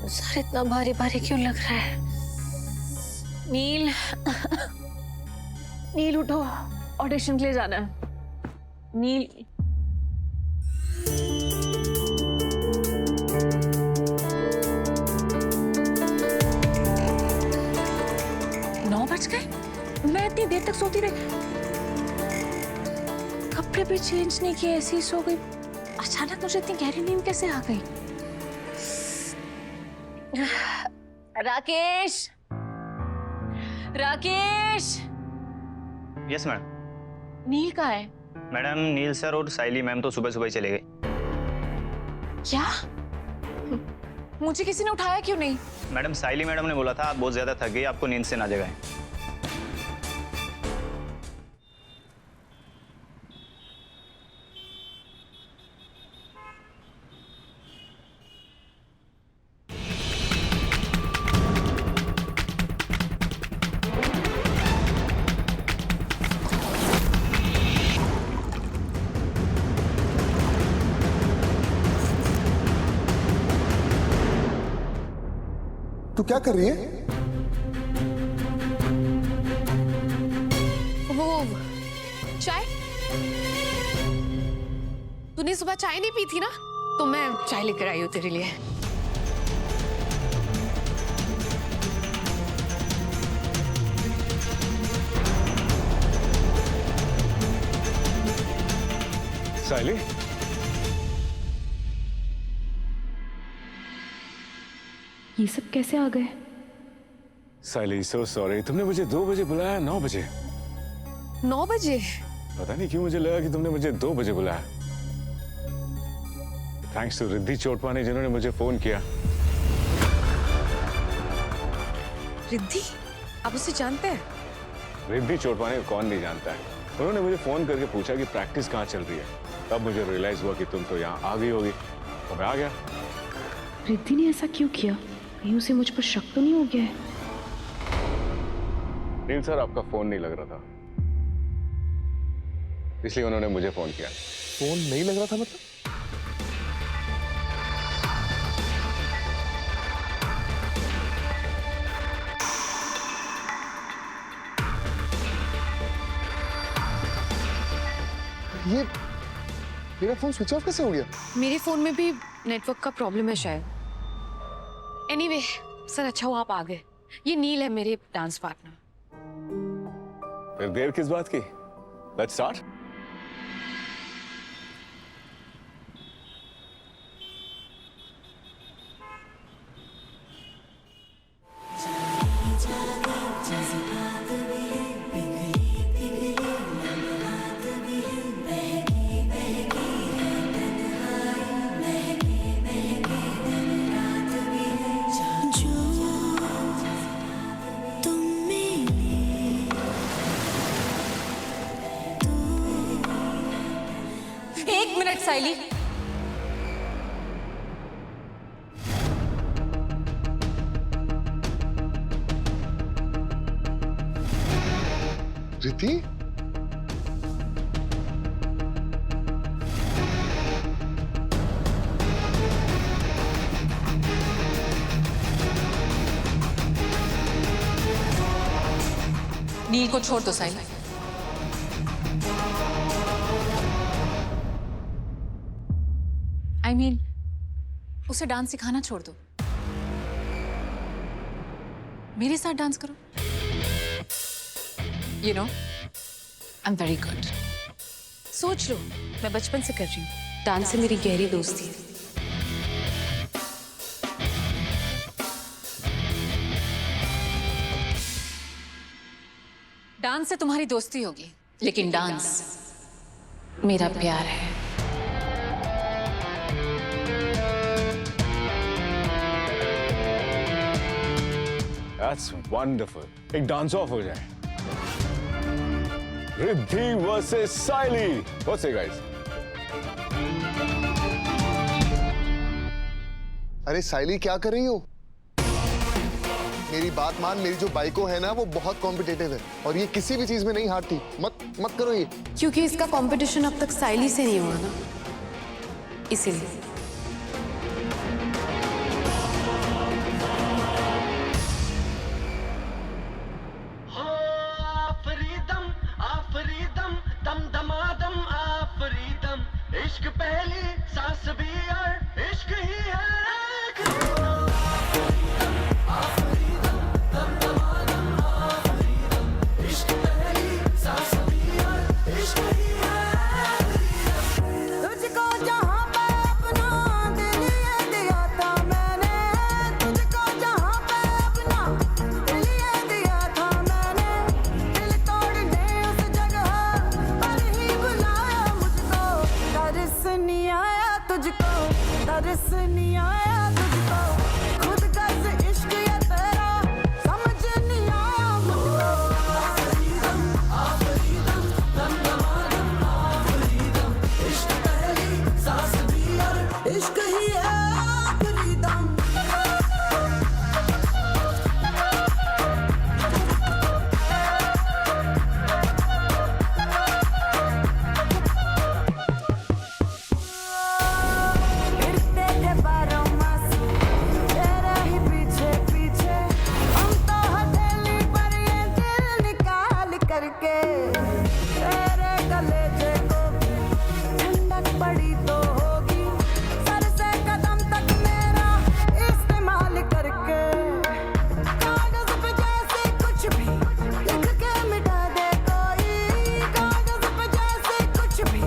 Sir इतना भारी भारी क्यों लग रहा है? नील, नील उठो, ऑडिशन के लिए जाना है। नील, 9 बज गए। मैं इतनी देर तक सोती रही, कपड़े भी चेंज नहीं किए, ऐसी ही सो गई। अचानक मुझे इतनी गहरी नींद कैसे आ गई? राकेश, राकेश। Yes madam. नील कहाँ है? मैडम नील सर और साइली मैम तो सुबह सुबह चले गए। क्या? मुझे किसी ने उठाया क्यों नहीं? मैडम साइली मैडम ने बोला था आप बहुत ज्यादा थक गई, आपको नींद से ना जगाएं। तू क्या कर रही है? वो चाय, तूने सुबह चाय नहीं पी थी ना, तो मैं चाय लेकर आई हूँ तेरे लिए। साइली, ये सब कैसे आ गए? साइली सो सॉरी, तुमने मुझे 2 बजे बुलाया, 9 बजे। 9 बजे? पता नहीं क्यों मुझे लगा कि तुमने मुझे 2 बजे बुलाया। थैंक्स टू रिद्धि चोटवानी जिन्होंने मुझे फोन किया। रिद्धि? आप उसे जानते हैं? रिद्धि चोटवानी को कौन नहीं जानता है। उन्होंने मुझे फोन करके पूछा कि प्रैक्टिस कहाँ चल रही है। तब मुझे रियलाइज हुआ कि तुम तो यहाँ आ गई होगी, तो मैं आ गया। रिद्धि ने ऐसा क्यों किया? कहीं उसे मुझ पर शक तो नहीं हो गया है? नील सर आपका फोन नहीं लग रहा था, इसलिए उन्होंने मुझे फोन किया। फोन नहीं लग रहा था मतलब? ये मेरा फोन स्विच ऑफ कैसे हो गया? मेरे फोन में भी नेटवर्क का प्रॉब्लम है शायद। एनीवे, सर अच्छा हुआ आप आ गए। ये नील है मेरे डांस पार्टनर। फिर देर किस बात की? Let's start. एक मिनट साइली, रिद्धि? नील को छोड़ दो साइली। I mean, उसे डांस सिखाना छोड़ दो, मेरे साथ डांस करो। You know, I'm very good. सोच लो, मैं बचपन से कर रही हूँ। डांस से मेरी गहरी दोस्ती है। डांस से तुम्हारी दोस्ती होगी, लेकिन डांस मेरा प्यार है। That's wonderful. एक डांस ऑफ हो जाए। Riddhi versus Saili. What's it, guys? अरे साइली क्या कर रही हो? मेरी बात मान, मेरी जो बाइको है ना वो बहुत कॉम्पिटिटिव है और ये किसी भी चीज में नहीं हारती। मत करो ये। क्योंकि इसका कंपटीशन अब तक साइली से नहीं हुआ ना, इसीलिए। आफरीदम आफरीदम दम दमादम आफरीदम इश्क पहली सांस भी और इश्क ही है तुझको जहाँ पे अपना दिल ये दिया था मैंने, तुझको जहाँ पे अपना दिल ये दिया था मैंने, दिल तोड़ने उस जगह पर ही बुलाया मुझको, तरस नहीं आया तुझको, तरस नहीं आया तुझको, खुद गर्ज इश्क ये तेरा समझ नहीं आया मुझको। इश्क ही है आखिरी दम। फिरते थे बारों मास तेरे ही पीछे पीछे, हम तो हथेली पर ये दिल निकाल करके तेरे कलेजे को ठंडक पड़ी तो होगी, सर से कदम तक मेरा इस्तेमाल करके, कागज पे जैसे कुछ भी लिख के मिटा दे कोई, कागज पे जैसे कुछ भी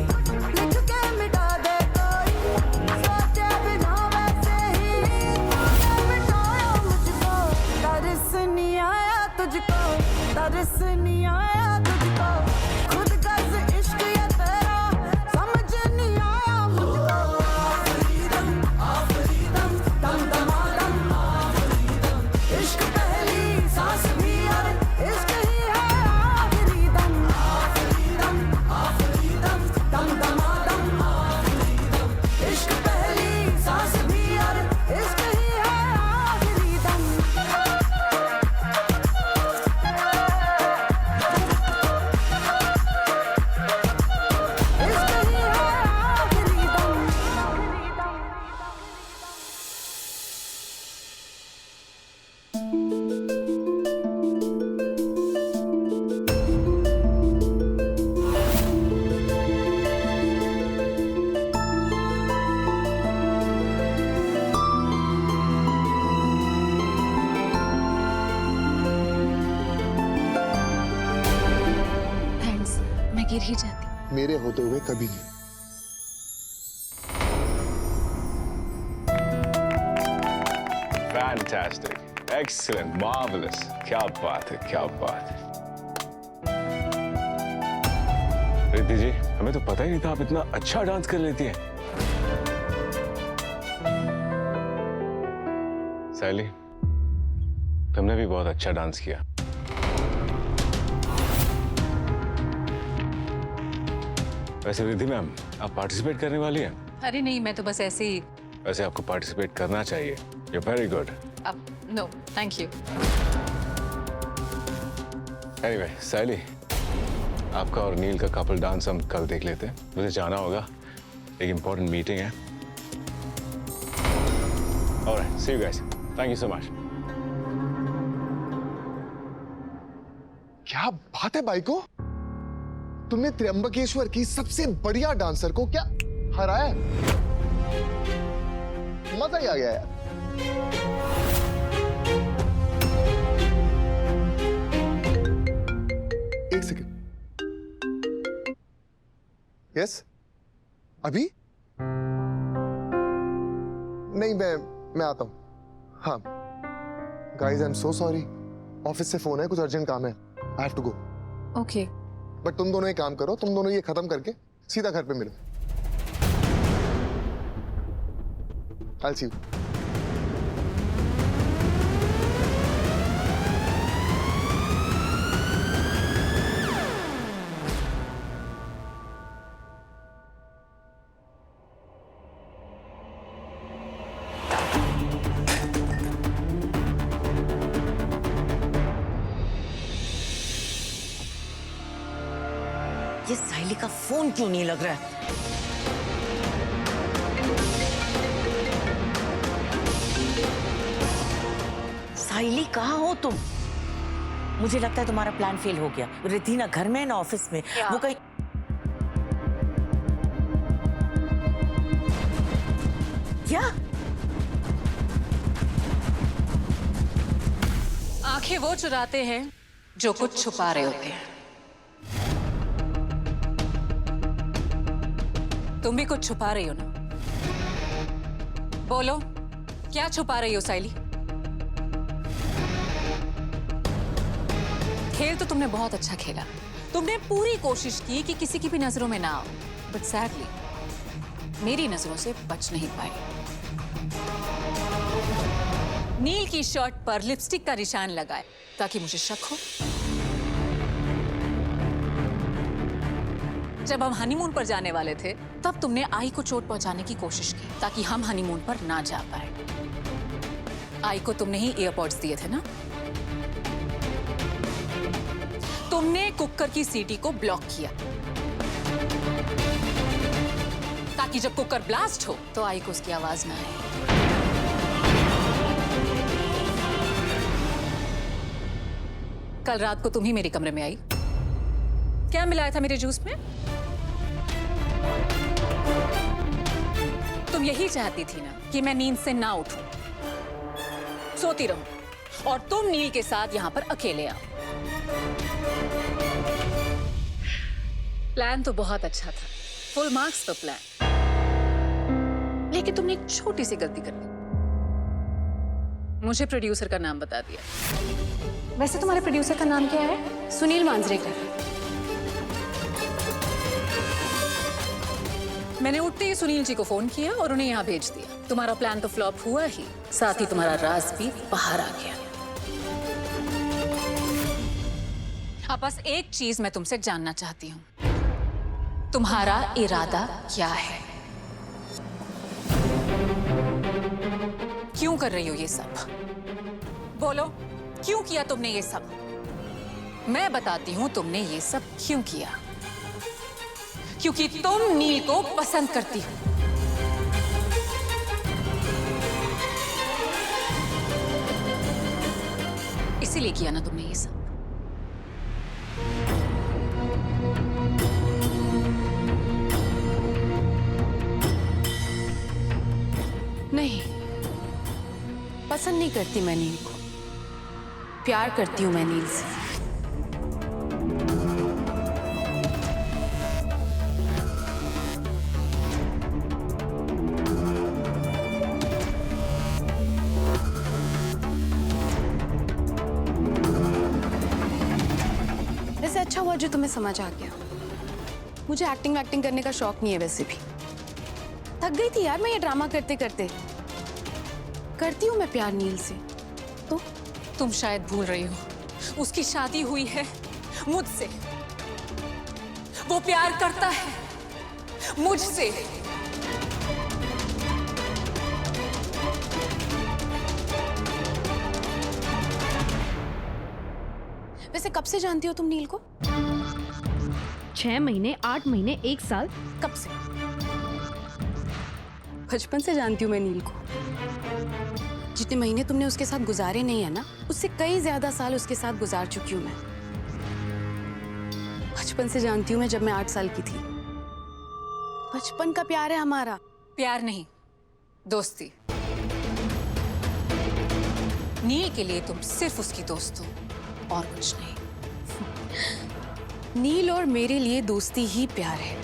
लिख के मिटा दे कोई, सोचे बिना वैसे ही तूने मिटाया मुझको, तरस नहीं आया तुझको, तरस नहीं आया तुझको, खुद गर्ज इश्क ये तेरा समझ नहीं आया मुझको। आफरीदम आफरीदम दम दमादम आफरीदम, इश्क पहली सांस भी और इश्क ही है आखिरी दम। आफरीदम आफरीदम दम दमादम आफरीदम, इश्क पहली सांस भी और इश्क ही है आखिरी दम। इश्क ही है आखिरी दम। थैंक्स, मैं गिर ही जाती। मेरे होते हुए कभी नहीं। फैंटास्टिक, एक्सीलेंट, मार्वेलस, क्या बात है, क्या बात है। रिद्धि जी, हमें तो पता ही नहीं था आप इतना अच्छा डांस कर लेती हैं। सैली, तुमने भी बहुत अच्छा डांस किया। वैसे रिद्धि मैम, आप पार्टिसिपेट करने वाली हैं? अरे नहीं, मैं तो बस ऐसे ही। वैसे आपको पार्टिसिपेट करना चाहिए। You very good. अब नो थैंक यू। एनीवे, सैली, आपका और नील का कपल डांस हम कल देख लेते हैं। मुझे जाना होगा, एक इम्पोर्टेंट मीटिंग है। Alright, see you guys. Thank you so much. क्या बात है बाइको, तुमने त्र्यंबकेश्वर की सबसे बढ़िया डांसर को क्या हराया है? मजा ही आ गया यार। एक सेकंड। यस, अभी नहीं, मैं आता हूं। हाँ guys, I am so sorry, office से फोन है, कुछ अर्जेंट काम है, I have to go. Okay. But तुम दोनों एक काम करो, तुम दोनों ये खत्म करके सीधा घर पे मिलो। I'll see you. ये साइली का फोन क्यों नहीं लग रहा है? साइली कहाँ हो तुम? मुझे लगता है तुम्हारा प्लान फेल हो गया। रिद्धि ना घर में है ना ऑफिस में। वो कहीं क्या? आंखें वो चुराते हैं जो कुछ छुपा रहे होते हैं। तुम भी कुछ छुपा रही हो ना? बोलो, क्या छुपा रही हो साइली? खेल तो तुमने बहुत अच्छा खेला। तुमने पूरी कोशिश की कि किसी की भी नजरों में ना आओ, बट सैडली मेरी नजरों से बच नहीं पाई। नील की शर्ट पर लिपस्टिक का निशान लगाए ताकि मुझे शक हो। जब हम हनीमून पर जाने वाले थे तब तुमने आई को चोट पहुंचाने की कोशिश की ताकि हम हनीमून पर ना जा पाए। आई को तुमने ही एयरपॉड्स दिए थे ना? तुमने कुकर की सीटी को ब्लॉक किया ताकि जब कुकर ब्लास्ट हो तो आई को उसकी आवाज ना आए। कल रात को तुम ही मेरे कमरे में आई। क्या मिलाया था मेरे जूस में? तुम यही चाहती थी ना कि मैं नींद से ना उठूं, सोती रहूं और तुम नील के साथ यहां पर अकेले आओ। प्लान तो बहुत अच्छा था, फुल मार्क्स पर प्लान, लेकिन तुमने एक छोटी सी गलती कर दी। मुझे प्रोड्यूसर का नाम बता दिया। वैसे तुम्हारे प्रोड्यूसर का नाम क्या है? सुनील मांजरेकर। मैंने उठते ही सुनील जी को फोन किया और उन्हें यहाँ भेज दिया। तुम्हारा प्लान तो फ्लॉप हुआ ही, साथ ही तुम्हारा राज भी बाहर आ गया। अब बस एक चीज मैं तुमसे जानना चाहती हूँ, तुम्हारा इरादा क्या है? क्यों कर रही हो ये सब? बोलो, क्यों किया तुमने ये सब? मैं बताती हूं तुमने ये सब क्यों किया। क्योंकि तुम नील को पसंद करती हो। इसीलिए किया ना तुमने ये सब। नहीं, पसंद नहीं करती मैं नील को, प्यार करती हूं मैं नील से। वैसे अच्छा हुआ जो तुम्हें समझ आ गया। मुझे एक्टिंग करने का शौक नहीं है वैसे भी। थक गई थी यार मैं ये ड्रामा करते करते। करती हूँ मैं प्यार नील से। तो तुम शायद भूल रही हो, उसकी शादी हुई है मुझसे। वो प्यार करता है मुझसे। वैसे कब से जानती हो तुम नील को? 6 महीने, 8 महीने, 1 साल? कब से? बचपन से जानती हूँ मैं नील को। जितने महीने तुमने उसके साथ गुजारे नहीं है ना, उससे कई ज्यादा साल उसके साथ गुजार चुकी हूँ मैं। बचपन से जानती हूँ मैं, जब मैं 8 साल की थी। बचपन का प्यार है हमारा। प्यार नहीं, दोस्ती। नील के लिए तुम सिर्फ उसकी दोस्त हो और कुछ नहीं। नील और मेरे लिए दोस्ती ही प्यार है।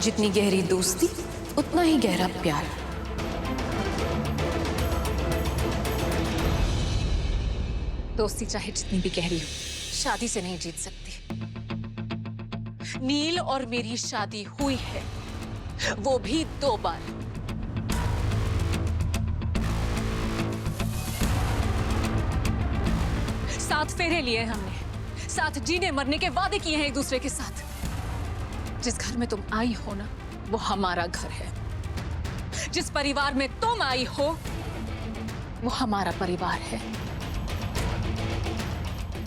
जितनी गहरी दोस्ती उतना ही गहरा प्यार। दोस्ती चाहे जितनी भी गहरी हो, शादी से नहीं जीत सकती। नील और मेरी शादी हुई है, वो भी 2 बार। साथ फेरे लिए हमने, साथ जीने मरने के वादे किए हैं एक दूसरे के साथ। जिस घर में तुम आई हो ना, वो हमारा घर है। जिस परिवार में तुम आई हो, वो हमारा परिवार है।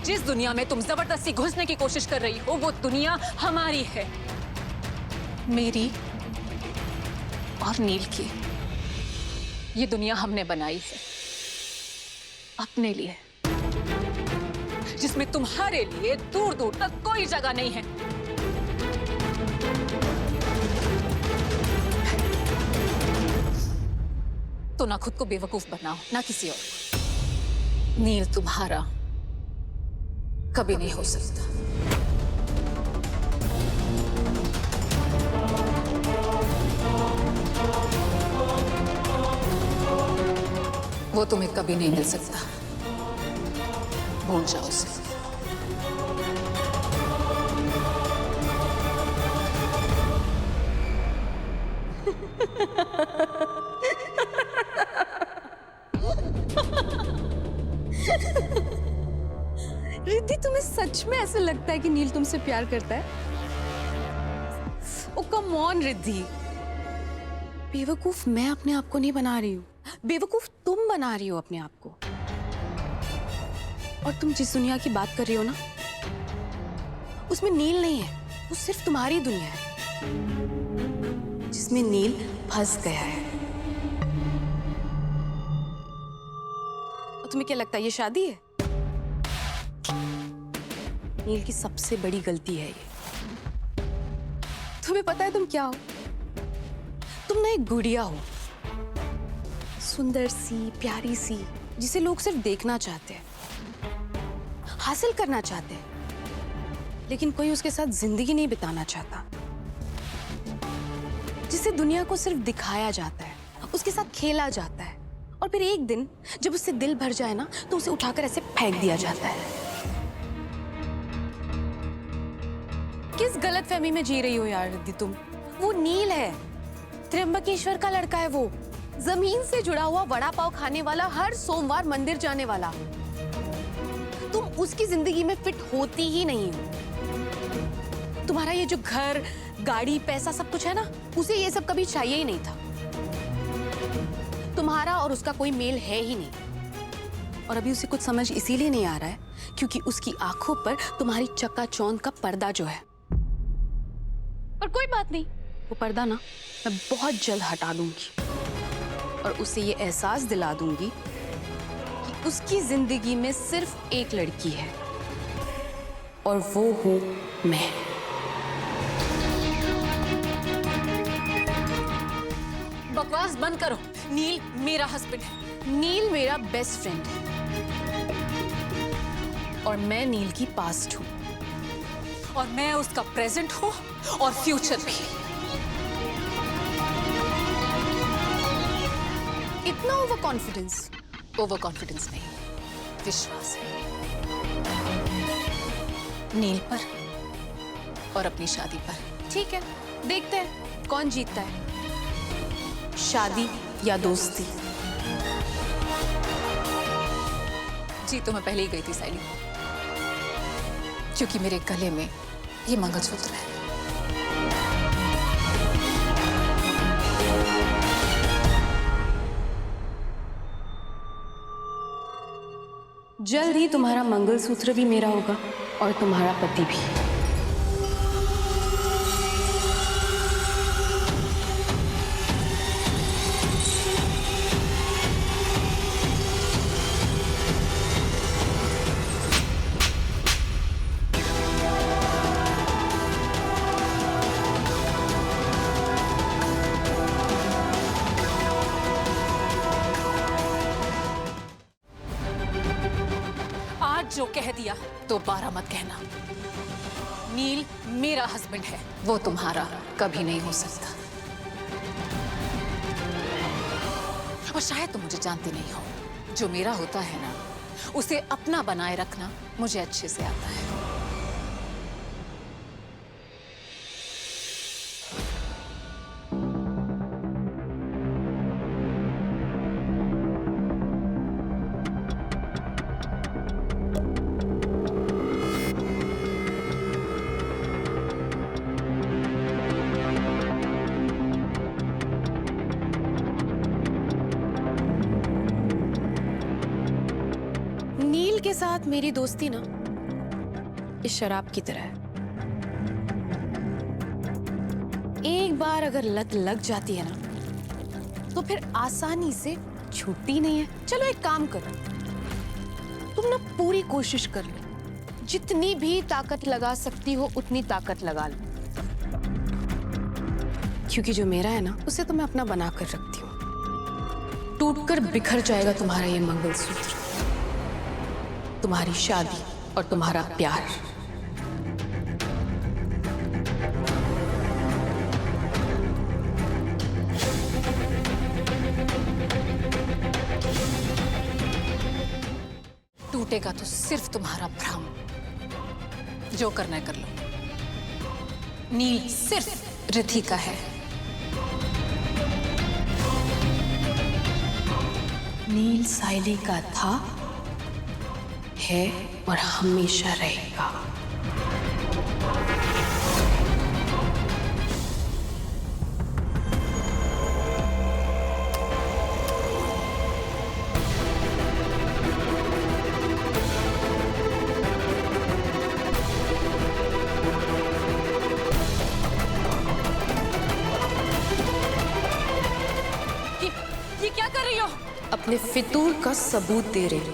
जिस दुनिया में तुम जबरदस्ती घुसने की कोशिश कर रही हो, वो दुनिया हमारी है, मेरी और नील की। ये दुनिया हमने बनाई है। अपने लिए, जिसमें तुम्हारे लिए दूर दूर तक कोई जगह नहीं है। तो ना खुद को बेवकूफ बनाओ, ना किसी और को। नील तुम्हारा कभी नहीं हो सकता। वो तुम्हें कभी नहीं मिल सकता, भूल जाओ उसे। रिद्धि, तुम्हें सच में ऐसे लगता है कि नील तुमसे प्यार करता है? ओ कम ऑन रिद्धि, बेवकूफ मैं अपने आप को नहीं बना रही हूँ, बेवकूफ तुम बना रही हो अपने आप को। और तुम जिस दुनिया की बात कर रही हो ना, उसमें नील नहीं है, वो सिर्फ तुम्हारी दुनिया है जिसमें नील फंस गया है। और तुम्हें क्या लगता है ये शादी है? नील की सबसे बड़ी गलती है ये। तुम्हें पता है तुम क्या हो? तुम ना एक गुड़िया हो, सुंदर सी, प्यारी सी, जिसे लोग सिर्फ देखना चाहते हैं, हासिल करना चाहते हैं, लेकिन कोई उसके साथ जिंदगी नहीं बिताना चाहता, जिसे दुनिया को सिर्फ दिखाया जाता है, उसके साथ खेला जाता है, और फिर एक दिन जब उससे दिल भर जाए ना, तो उसे उठाकर ऐसे फेंक दिया जाता है। किस गलतफहमी में जी रही हो यार रिद्धि तुम? वो नील है, त्र्यंबकेश्वर का लड़का है, वो जमीन से जुड़ा हुआ, वड़ा पाव खाने वाला, हर सोमवार मंदिर जाने वाला। तुम उसकी जिंदगी में फिट होती ही नहीं हो। तुम्हारा ये जो घर, गाड़ी, पैसा सब कुछ है ना, उसे ये सब कभी चाहिए ही नहीं था। तुम्हारा और उसका कोई मेल है ही नहीं। और अभी उसे कुछ समझ इसीलिए नहीं आ रहा है क्योंकि उसकी आंखों पर तुम्हारी चकाचौंध का पर्दा जो है। पर कोई बात नहीं, वो पर्दा ना मैं बहुत जल्द हटा दूंगी और उसे ये एहसास दिला दूंगी कि उसकी जिंदगी में सिर्फ एक लड़की है और वो हूं मैं। बकवास बंद करो। नील मेरा हस्बैंड है। नील मेरा बेस्ट फ्रेंड है और मैं नील की पास्ट हूं। और मैं उसका प्रेजेंट हूं और फ्यूचर भी। इतना ओवर कॉन्फिडेंस? ओवर कॉन्फिडेंस नहीं, विश्वास है नील पर और अपनी शादी पर। ठीक है, देखते हैं कौन जीतता है, शादी या दोस्ती। जी तो मैं पहले ही गई थी साइली, क्योंकि मेरे गले में ये मंगलसूत्र है। जल्द ही तुम्हारा मंगलसूत्र भी मेरा होगा और तुम्हारा पति भी। जो कह दिया दोबारा मत कहना। नील मेरा हस्बैंड है, वो तुम्हारा कभी नहीं हो सकता। और शायद तुम मुझे जानती नहीं हो, जो मेरा होता है ना, उसे अपना बनाए रखना मुझे अच्छे से आता है। के साथ मेरी दोस्ती ना इस शराब की तरह है। एक बार अगर लत लग जाती है ना, तो फिर आसानी से छूटती नहीं है। चलो एक काम करो, तुम ना पूरी कोशिश कर लो, जितनी भी ताकत लगा सकती हो उतनी ताकत लगा लो, क्योंकि जो मेरा है ना उसे तो मैं अपना बना कर रखती हूँ। टूटकर बिखर जाएगा तुम्हारा ये मंगलसूत्र, तुम्हारी शादी और तुम्हारा प्यार। टूटेगा तो सिर्फ तुम्हारा भ्रम। जो करना है कर लो। नील सिर्फ रिद्धि का है। नील साइली का था, है और हमेशा रहेगा। ये क्या कर रही हो? अपने फितूर का सबूत दे रही हूं।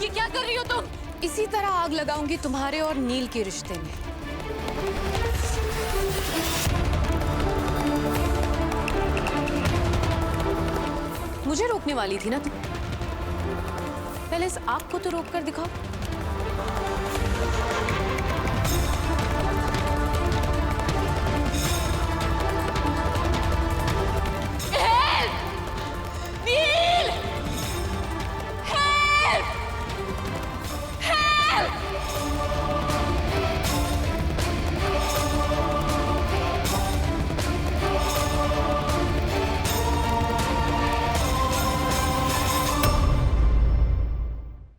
ये क्या कर रही हो तुम? इसी तरह आग लगाऊंगी तुम्हारे और नील के रिश्ते में। मुझे रोकने वाली थी ना तुम? पहले इस आग को तो रोक कर दिखाओ।